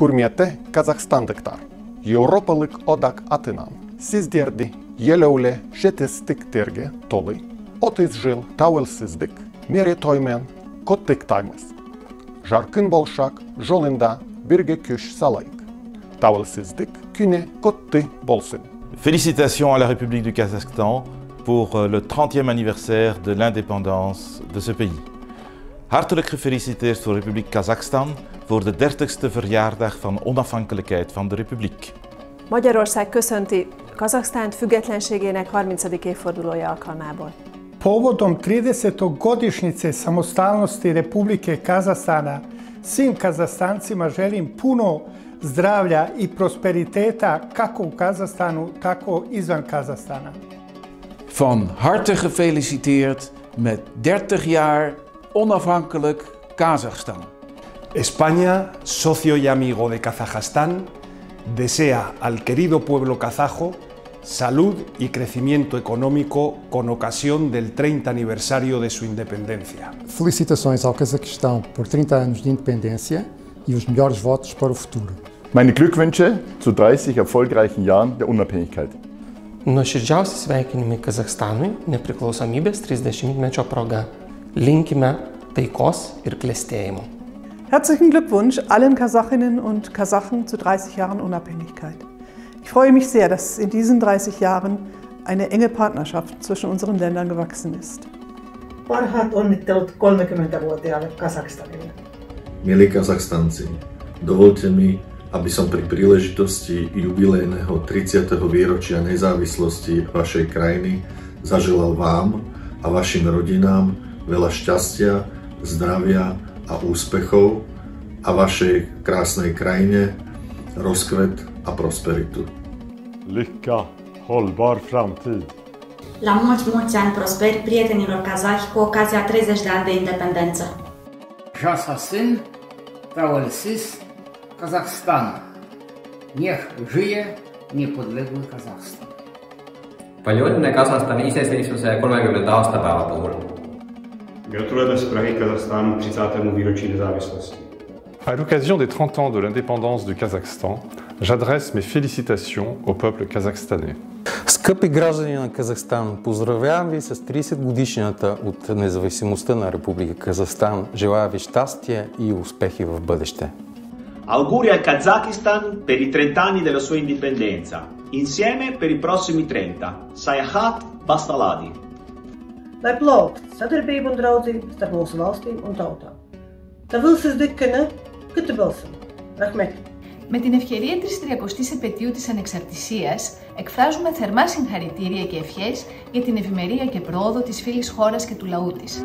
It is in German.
Kurmiete Kazakhstan'dıktar. Европалык одак атынам. Сиздерди, елеуле жетестиктерге толы. Отыз жыл тауэлсіздік, мере тоймен коттик таймыз. Жаркын болшак жолында бірге күш салайық. Тауэлсіздік күне котты болсын. Félicitations à la République du Kazakhstan pour le 30e anniversaire de l'indépendance de ce pays. Hartelijk gefeliciteerd voor de Republiek Kazakhstan voor de 30ste verjaardag van onafhankelijkheid van de republiek. Magyarország köszönti Kazakhstan függetlenségének 30. évfordulója alkalmából. Povodom 30-godišnjice samostalnosti Republike Kazahstana svim Kazahstancima želim puno zdravlja i prosperiteta kako u Kazahstanu, tako izvan Kazahstana. Van harte gefeliciteerd met 30 jaar onafhankelijk Kazachstan. España, socio y amigo de Kazajstán, desea al querido pueblo kazajo salud y crecimiento económico con ocasión del 30 aniversario de su independencia. Felicitações ao Cazaquistão por 30 anos de independência e os melhores votos para o futuro. Meine Glückwünsche zu 30 erfolgreichen Jahren der Unabhängigkeit. Nuoširdžiausi sveikinimai Kazachstanui nepriklausomybės 30-mečio proga. Linkime taikos ir klestėjimo. Herzlichen Glückwunsch allen Kasachinnen und Kasachen zu 30 Jahren Unabhängigkeit. Ich freue mich sehr, dass in diesen 30 Jahren eine enge Partnerschaft zwischen unseren Ländern gewachsen ist. Parhaat onnittelut 30-vuotiaalle Kazakstanille. Milí Kazachstanci, dovolte mi, aby som pri príležitosti jubilejného 30. výročia nezávislosti vašej krajiny zaželal vám a vašim rodinám veľa šťastia, zdravia a úspechov a vašej krásnej krajine rozkvet a prosperitu. Lycka, hållbar framtid. La mulți ani prosperi prietenilor kazahi cu ocazia 30 de ani de independență. Жасасын, Тауэлсиз, Казахстан. Нех жие непodlegul Казахstan. Palju õnne Kasahstani iseseisvuse 30. aastapäeva puhul. Gratulujeme z Prahy Kazachstánu 30. výročí nezávislosti. À l'occasion des 30 ans de l'indépendance du Kazakhstan, j'adresse mes félicitations au peuple kazakhstanais. Скъпи граждани на Казахстан, поздравявам ви с 30 годишнината от независимостта на Република Казахстан. Желая ви щастие и успехи в бъдеще. Auguri al Kazakistan per i 30 anni della sua indipendenza. Insieme per i prossimi 30. Sayahat Bastaladi. Lai plaukt sadarbība un draudzība starp mūsu valstīm un tautām. Tauэлсыздік күні құтты болсын. Рахмет. Με την ευκαιρία της 30ης επετείου της ανεξαρτησίας, εκφράζουμε θερμά συγχαρητήρια και ευχές για την ευημερία και πρόοδο της φίλης χώρας και του λαού της.